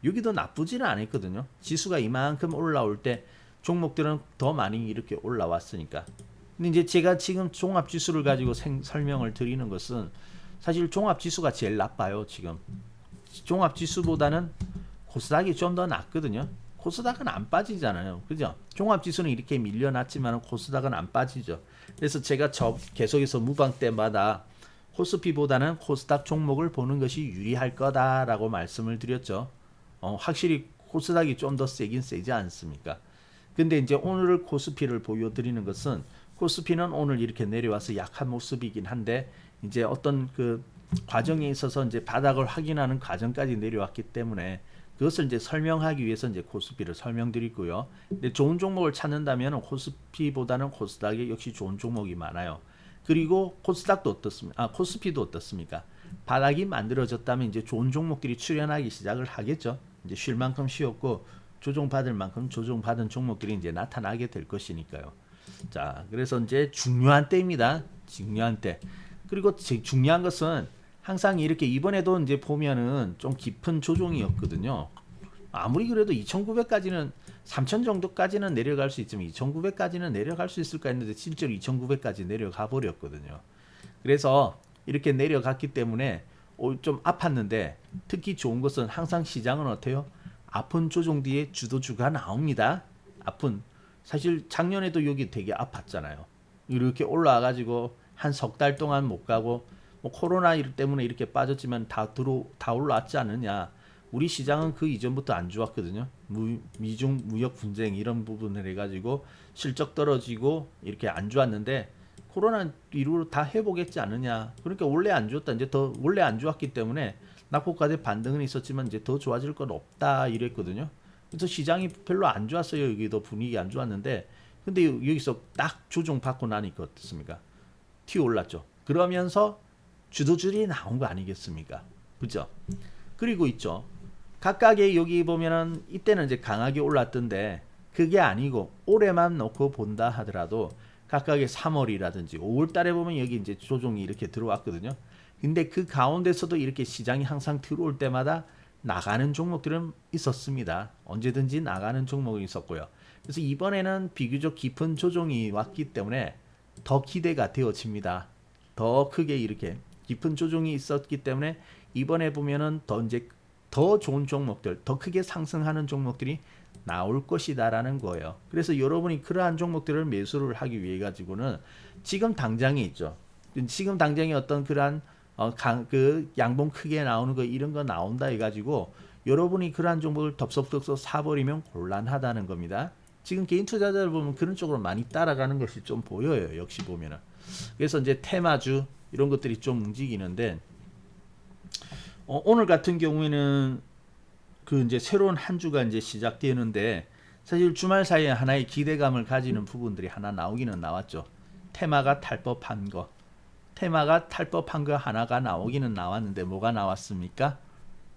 여기도 나쁘지는 않았거든요. 지수가 이만큼 올라올 때 종목들은 더 많이 이렇게 올라왔으니까. 근데 이제 제가 지금 종합 지수를 가지고 설명을 드리는 것은 사실 종합 지수가 제일 나빠요. 지금 종합 지수보다는 코스닥이 좀 더 낫거든요. 코스닥은 안 빠지잖아요. 그죠? 종합지수는 이렇게 밀려났지만 코스닥은 안 빠지죠. 그래서 제가 계속해서 무방 때마다 코스피보다는 코스닥 종목을 보는 것이 유리할 거다라고 말씀을 드렸죠. 확실히 코스닥이 좀 더 세긴 세지 않습니까? 근데 이제 오늘 코스피를 보여드리는 것은 코스피는 오늘 이렇게 내려와서 약한 모습이긴 한데 이제 어떤 그 과정에 있어서 이제 바닥을 확인하는 과정까지 내려왔기 때문에 그것을 이제 설명하기 위해서 이제 코스피를 설명드리고요. 근데 좋은 종목을 찾는다면 코스피보다는 코스닥에 역시 좋은 종목이 많아요. 그리고 코스닥도 어떻습니까? 코스피도 어떻습니까? 바닥이 만들어졌다면 이제 좋은 종목들이 출현하기 시작을 하겠죠. 이제 쉴 만큼 쉬었고 조정받을 만큼 조정받은 종목들이 이제 나타나게 될 것이니까요. 자, 그래서 이제 중요한 때입니다. 중요한 때. 그리고 중요한 것은 항상 이렇게 이번에도 이제 보면은 좀 깊은 조정이었거든요. 아무리 그래도 2,900까지는 3,000 정도까지는 내려갈 수 있지만 2,900까지는 내려갈 수 있을까 했는데 실제로 2,900까지 내려가 버렸거든요. 그래서 이렇게 내려갔기 때문에 좀 아팠는데 특히 좋은 것은 항상 시장은 어때요? 아픈 조정 뒤에 주도주가 나옵니다. 사실 작년에도 여기 되게 아팠잖아요. 이렇게 올라와가지고 한 석 달 동안 못 가고 뭐 코로나 때문에 이렇게 빠졌지만 다 올라왔지 않느냐. 우리 시장은 그 이전부터 안 좋았거든요. 미중 무역 분쟁 이런 부분을 해가지고 실적 떨어지고 이렇게 안 좋았는데 코로나 이후로 다 회복했지 않느냐. 그러니까 원래 안 좋았다. 이제 더 원래 안 좋았기 때문에 낙폭과대 반등은 있었지만 이제 더 좋아질 건 없다 이랬거든요. 그래서 시장이 별로 안 좋았어요. 여기도 분위기 안 좋았는데 근데 여기서 딱 조정 받고 나니까 어떻습니까? 튀어 올랐죠. 그러면서 주도주들이 나온 거 아니겠습니까? 그죠? 그리고 있죠. 각각의 여기 보면은 이때는 이제 강하게 올랐던데 그게 아니고 올해만 놓고 본다 하더라도 각각의 3월이라든지 5월 달에 보면 여기 이제 조정이 이렇게 들어왔거든요. 근데 그 가운데서도 이렇게 시장이 항상 들어올 때마다 나가는 종목들은 있었습니다. 언제든지 나가는 종목이 있었고요. 그래서 이번에는 비교적 깊은 조정이 왔기 때문에 더 기대가 되어집니다. 더 크게 이렇게 깊은 조정이 있었기 때문에 이번에 보면은 더 이제 더 좋은 종목들, 더 크게 상승하는 종목들이 나올 것이다라는 거예요. 그래서 여러분이 그러한 종목들을 매수를 하기 위해 가지고는 지금 당장에 있죠. 지금 당장에 어떤 그러한 그 양봉 크게 나오는 거 이런 거 나온다 해가지고 여러분이 그러한 종목을 덥석덥석 사버리면 곤란하다는 겁니다. 지금 개인 투자자들 보면 그런 쪽으로 많이 따라가는 것이 좀 보여요. 역시 보면은. 그래서 이제 테마주 이런 것들이 좀 움직이는데 오늘 같은 경우에는 그 이제 새로운 한 주가 이제 시작되는데 사실 주말 사이에 하나의 기대감을 가지는 부분들이 하나 나오기는 나왔죠. 테마가 탈법한 거. 테마가 탈법한 거 하나가 나오기는 나왔는데 뭐가 나왔습니까?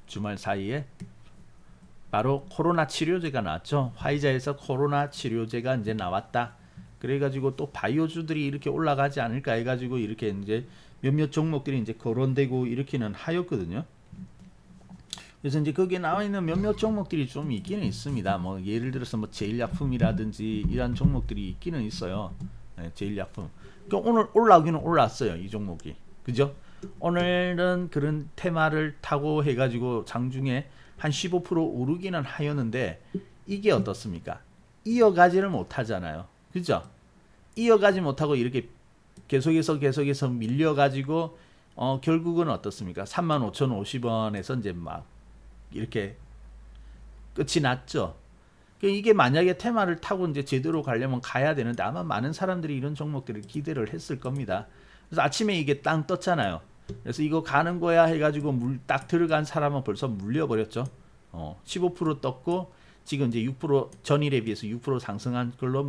주말 사이에 바로 코로나 치료제가 나왔죠. 화이자에서 코로나 치료제가 이제 나왔다. 그래가지고 또 바이오주들이 이렇게 올라가지 않을까 해가지고 이렇게 이제 몇몇 종목들이 이제 거론되고 이렇게는 하였거든요. 그래서 이제 거기에 나와 있는 몇몇 종목들이 좀 있기는 있습니다. 뭐 예를 들어서 뭐 제일약품이라든지 이런 종목들이 있기는 있어요. 네, 제일약품. 그러니까 오늘 올라오기는 올랐어요. 이 종목이. 그죠? 오늘은 그런 테마를 타고 해가지고 장중에 한 15% 오르기는 하였는데 이게 어떻습니까? 이어가지를 못하잖아요. 그죠? 이어가지 못하고 이렇게 계속해서 밀려가지고 결국은 어떻습니까? 35,050원에서 이제 막 이렇게 끝이 났죠. 이게 만약에 테마를 타고 이제 제대로 가려면 가야 되는데 아마 많은 사람들이 이런 종목들을 기대를 했을 겁니다. 그래서 아침에 이게 땅 떴잖아요. 그래서 이거 가는 거야 해가지고 딱 들어간 사람은 벌써 물려버렸죠. 15% 떴고 지금 이제 6% 전일에 비해서 6% 상승한 걸로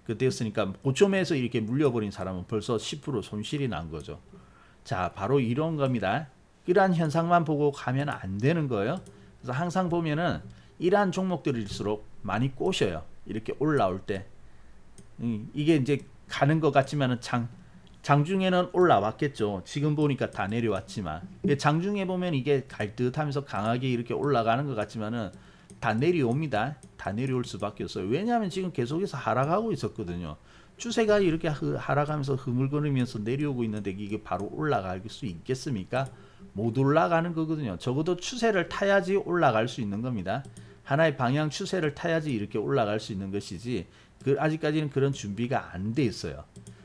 되었으니까 고점에서 이렇게 물려버린 사람은 벌써 10% 손실이 난 거죠. 자, 바로 이런 겁니다. 이러한 현상만 보고 가면 안 되는 거예요. 그래서 항상 보면은 이러한 종목들일수록 많이 꼬셔요. 이렇게 올라올 때. 이게 이제 가는 것 같지만은 장중에는 올라왔겠죠. 지금 보니까 다 내려왔지만. 장중에 보면 이게 갈 듯 하면서 강하게 이렇게 올라가는 것 같지만은 다 내려옵니다. 다 내려올 수밖에 없어요. 왜냐하면 지금 계속해서 하락하고 있었거든요. 추세가 이렇게 하락하면서 흐물거리면서 내려오고 있는데 이게 바로 올라갈 수 있겠습니까? 못 올라가는 거거든요. 적어도 추세를 타야지 올라갈 수 있는 겁니다. 하나의 방향 추세를 타야지 이렇게 올라갈 수 있는 것이지 아직까지는 그런 준비가 안 돼 있어요.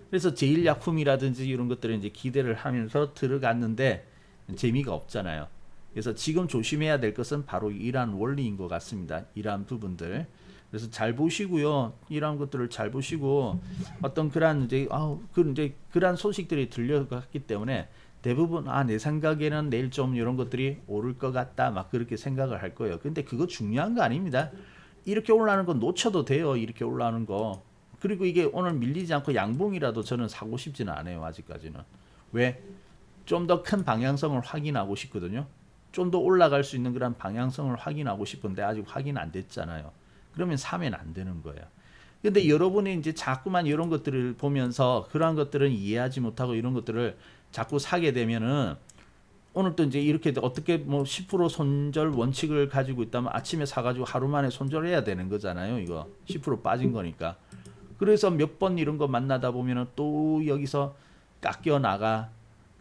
그래서 제일약품이라든지 이런 것들을 이제 기대를 하면서 들어갔는데 재미가 없잖아요. 그래서 지금 조심해야 될 것은 바로 이러한 원리인 것 같습니다. 이러한 부분들. 그래서 잘 보시고요. 이러한 것들을 잘 보시고 어떤 그러한 이제 그러한 소식들이 들려갔기 때문에 대부분 내 생각에는 내일 좀 이런 것들이 오를 것 같다 막 그렇게 생각을 할 거예요. 근데 그거 중요한 거 아닙니다. 이렇게 올라가는 거 놓쳐도 돼요. 이렇게 올라가는 거. 그리고 이게 오늘 밀리지 않고 양봉이라도 저는 사고 싶지는 않아요. 아직까지는. 왜? 좀 더 큰 방향성을 확인하고 싶거든요. 좀 더 올라갈 수 있는 그런 방향성을 확인하고 싶은데 아직 확인 안 됐잖아요. 그러면 사면 안 되는 거예요. 근데 여러분이 이제 자꾸만 이런 것들을 보면서 그러한 것들은 이해하지 못하고 이런 것들을 자꾸 사게 되면은 오늘 또 이제 이렇게 어떻게 뭐 10% 손절 원칙을 가지고 있다면 아침에 사가지고 하루 만에 손절해야 되는 거잖아요. 이거 10% 빠진 거니까. 그래서 몇 번 이런 거 만나다 보면은 또 여기서 깎여 나가.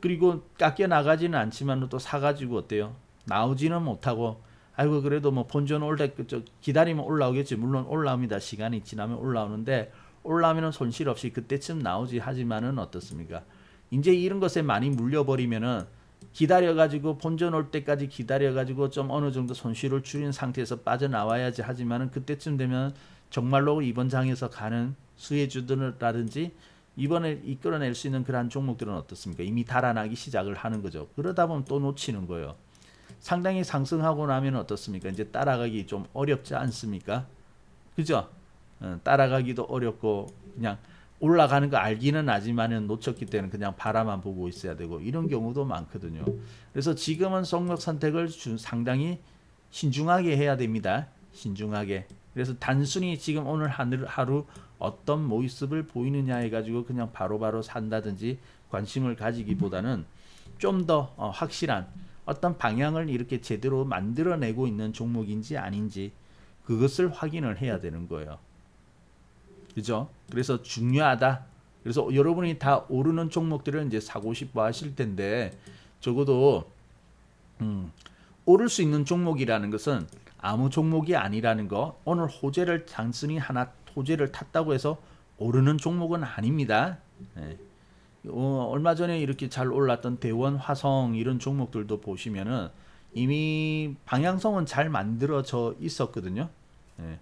그리고 깎여 나가지는 않지만 또 사가지고 어때요? 나오지는 못하고 아이고 그래도 뭐 본전 올 때 기다리면 올라오겠지. 물론 올라옵니다. 시간이 지나면 올라오는데 올라오면은 손실 없이 그때쯤 나오지 하지만은 어떻습니까? 이제 이런 것에 많이 물려버리면은 기다려가지고 본전 올 때까지 기다려가지고 좀 어느 정도 손실을 줄인 상태에서 빠져나와야지 하지만은 그때쯤 되면 정말로 이번 장에서 가는 수혜주들이라든지 이번에 이끌어낼 수 있는 그러한 종목들은 어떻습니까? 이미 달아나기 시작을 하는 거죠. 그러다 보면 또 놓치는 거예요. 상당히 상승하고 나면 어떻습니까? 이제 따라가기 좀 어렵지 않습니까? 그죠? 따라가기도 어렵고 그냥 올라가는 거 알기는 하지만은 놓쳤기 때문에 그냥 바라만 보고 있어야 되고 이런 경우도 많거든요. 그래서 지금은 종목 선택을 상당히 신중하게 해야 됩니다. 신중하게. 그래서 단순히 지금 오늘 하루 어떤 모습을 보이느냐 해가지고 그냥 바로바로 산다든지 관심을 가지기보다는 좀 더 확실한 어떤 방향을 이렇게 제대로 만들어내고 있는 종목인지 아닌지 그것을 확인을 해야 되는 거예요. 그죠? 그래서 중요하다. 그래서 여러분이 다 오르는 종목들을 이제 사고 싶어 하실 텐데 적어도 오를 수 있는 종목이라는 것은 아무 종목이 아니라는 거. 오늘 호재를 단순히 하나 호재를 탔다고 해서 오르는 종목은 아닙니다. 예. 얼마 전에 이렇게 잘 올랐던 대원, 화성 이런 종목들도 보시면은 이미 방향성은 잘 만들어져 있었거든요. 예.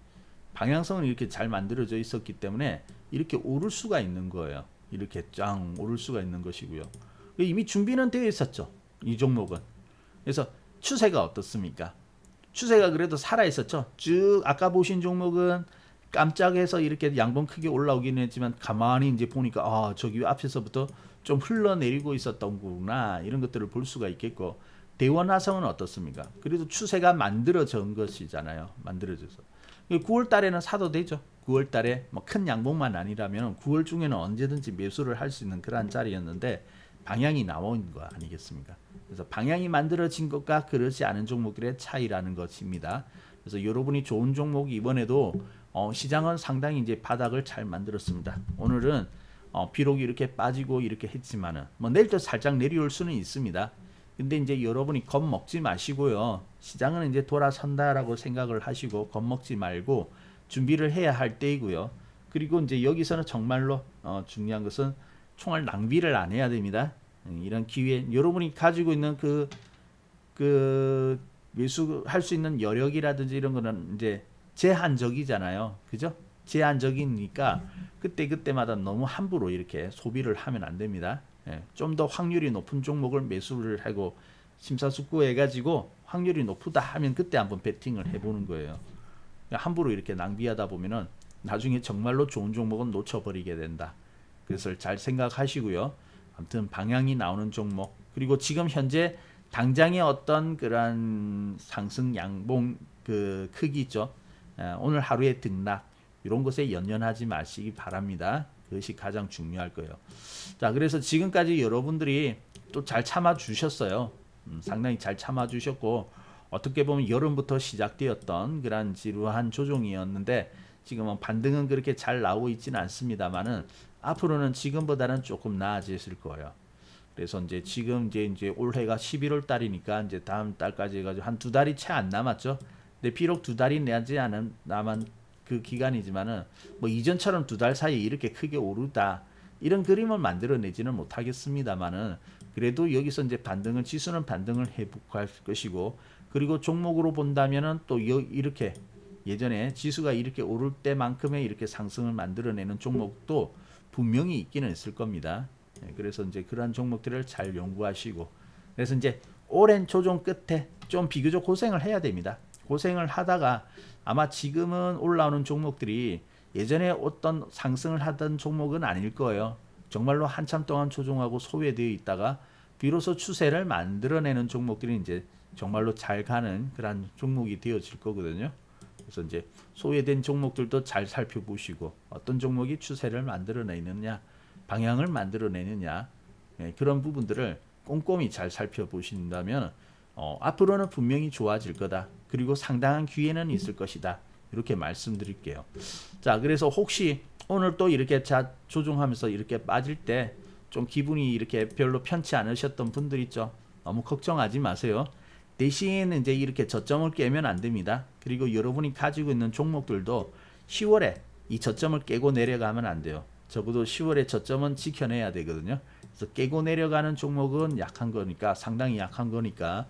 방향성은 이렇게 잘 만들어져 있었기 때문에 이렇게 오를 수가 있는 거예요. 이렇게 짱 오를 수가 있는 것이고요. 이미 준비는 되어 있었죠. 이 종목은. 그래서 추세가 어떻습니까? 추세가 그래도 살아 있었죠. 쭉 아까 보신 종목은 깜짝해서 이렇게 양봉 크게 올라오기는 했지만 가만히 이제 보니까 아 저기 앞에서부터 좀 흘러내리고 있었던 거구나 이런 것들을 볼 수가 있겠고 대원화성은 어떻습니까? 그래도 추세가 만들어진 것이잖아요. 만들어져서 9월 달에는 사도 되죠. 9월 달에 뭐 큰 양봉만 아니라면 9월 중에는 언제든지 매수를 할 수 있는 그런 자리였는데 방향이 나온 거 아니겠습니까? 그래서 방향이 만들어진 것과 그렇지 않은 종목들의 차이라는 것입니다. 그래서 여러분이 좋은 종목이 이번에도 시장은 상당히 이제 바닥을 잘 만들었습니다. 오늘은 비록 이렇게 빠지고 이렇게 했지만은 뭐 내일도 살짝 내려올 수는 있습니다. 근데 이제 여러분이 겁먹지 마시고요. 시장은 이제 돌아선다라고 생각을 하시고 겁먹지 말고 준비를 해야 할 때이고요. 그리고 이제 여기서는 정말로 중요한 것은 총알 낭비를 안 해야 됩니다. 이런 기회 여러분이 가지고 있는 그 매수할 수 있는 여력이라든지 이런 거는 이제 제한적이잖아요. 그죠? 제한적이니까 그때마다 너무 함부로 이렇게 소비를 하면 안 됩니다. 예, 좀 더 확률이 높은 종목을 매수를 하고 심사숙고해 가지고 확률이 높다 하면 그때 한번 베팅을 해보는 거예요. 함부로 이렇게 낭비하다 보면은 나중에 정말로 좋은 종목은 놓쳐버리게 된다. 그래서 잘 생각하시고요. 아무튼 방향이 나오는 종목 그리고 지금 현재 당장의 어떤 그런 상승 양봉 그 크기 있죠. 오늘 하루의 등락 이런 것에 연연하지 마시기 바랍니다. 그것이 가장 중요할 거예요. 자, 그래서 지금까지 여러분들이 또 잘 참아 주셨어요. 상당히 잘 참아 주셨고 어떻게 보면 여름부터 시작되었던 그런 지루한 조정이었는데 지금은 반등은 그렇게 잘 나오고 있지는 않습니다만은 앞으로는 지금보다는 조금 나아졌을 거예요. 그래서 이제 지금 이제 올해가 11월 달이니까 이제 다음 달까지 해가지고 한 두 달이 채 안 남았죠. 근데 비록 두 달이 내지 않은 남은 그 기간이지만은 뭐 이전처럼 두 달 사이에 이렇게 크게 오르다 이런 그림을 만들어내지는 못하겠습니다만은 그래도 여기서 이제 반등은 지수는 반등을 회복할 것이고 그리고 종목으로 본다면은 또 이렇게 예전에 지수가 이렇게 오를 때만큼의 이렇게 상승을 만들어내는 종목도 분명히 있기는 있을 겁니다. 그래서 이제 그러한 종목들을 잘 연구하시고 그래서 이제 오랜 조정 끝에 좀 비교적 고생을 해야 됩니다. 고생을 하다가 아마 지금은 올라오는 종목들이 예전에 어떤 상승을 하던 종목은 아닐 거예요. 정말로 한참 동안 조정하고 소외되어 있다가 비로소 추세를 만들어내는 종목들이 이제 정말로 잘 가는 그런 종목이 되어질 거거든요. 그래서 이제 소외된 종목들도 잘 살펴보시고 어떤 종목이 추세를 만들어내느냐 방향을 만들어내느냐 그런 부분들을 꼼꼼히 잘 살펴보신다면 앞으로는 분명히 좋아질 거다. 그리고 상당한 기회는 있을 것이다. 이렇게 말씀드릴게요. 자, 그래서 혹시 오늘 또 이렇게 조정하면서 이렇게 빠질 때 좀 기분이 이렇게 별로 편치 않으셨던 분들 있죠. 너무 걱정하지 마세요. 대신 이제 이렇게 저점을 깨면 안 됩니다. 그리고 여러분이 가지고 있는 종목들도 10월에 이 저점을 깨고 내려가면 안 돼요. 적어도 10월에 저점은 지켜내야 되거든요. 그래서 깨고 내려가는 종목은 약한 거니까 상당히 약한 거니까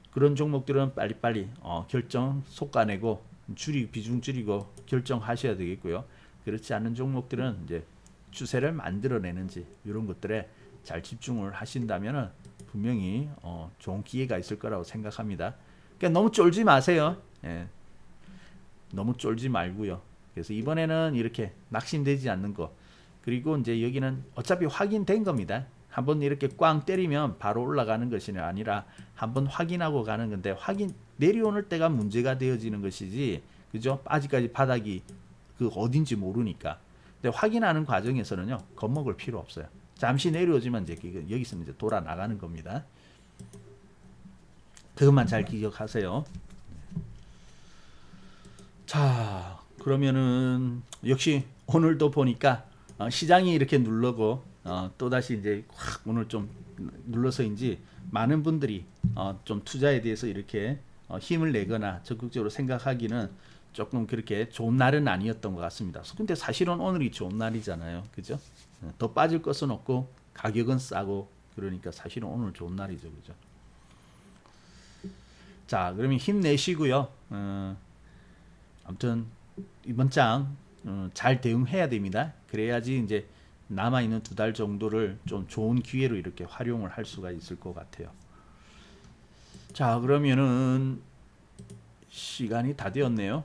그런 종목들은 빨리빨리 결정 속아내고 비중 줄이고 결정하셔야 되겠고요. 그렇지 않은 종목들은 이제 추세를 만들어내는지 이런 것들에 잘 집중을 하신다면 분명히 좋은 기회가 있을 거라고 생각합니다. 그러니까 너무 쫄지 마세요. 예. 너무 쫄지 말고요. 그래서 이번에는 이렇게 낙심되지 않는 거 그리고 이제 여기는 어차피 확인된 겁니다. 한번 이렇게 꽝 때리면 바로 올라가는 것이 아니라 한번 확인하고 가는 건데 내려오는 때가 문제가 되어지는 것이지, 그죠? 아직까지 바닥이 그 어딘지 모르니까. 근데 확인하는 과정에서는요, 겁먹을 필요 없어요. 잠시 내려오지만 이제 여기서 이제 돌아 나가는 겁니다. 그것만 잘 기억하세요. 자, 그러면은 역시 오늘도 보니까 시장이 이렇게 누르고 또다시 이제 확 오늘 좀 눌러서인지 많은 분들이 좀 투자에 대해서 이렇게 힘을 내거나 적극적으로 생각하기는 조금 그렇게 좋은 날은 아니었던 것 같습니다. 근데 사실은 오늘이 좋은 날이잖아요. 그죠? 더 빠질 것은 없고 가격은 싸고, 그러니까 사실은 오늘 좋은 날이죠. 그죠? 자, 그러면 힘내시고요. 아무튼 이번 장 잘 대응해야 됩니다. 그래야지 이제 남아있는 2달 정도를 좀 좋은 기회로 이렇게 활용을 할 수가 있을 것 같아요. 자, 그러면은 시간이 다 되었네요.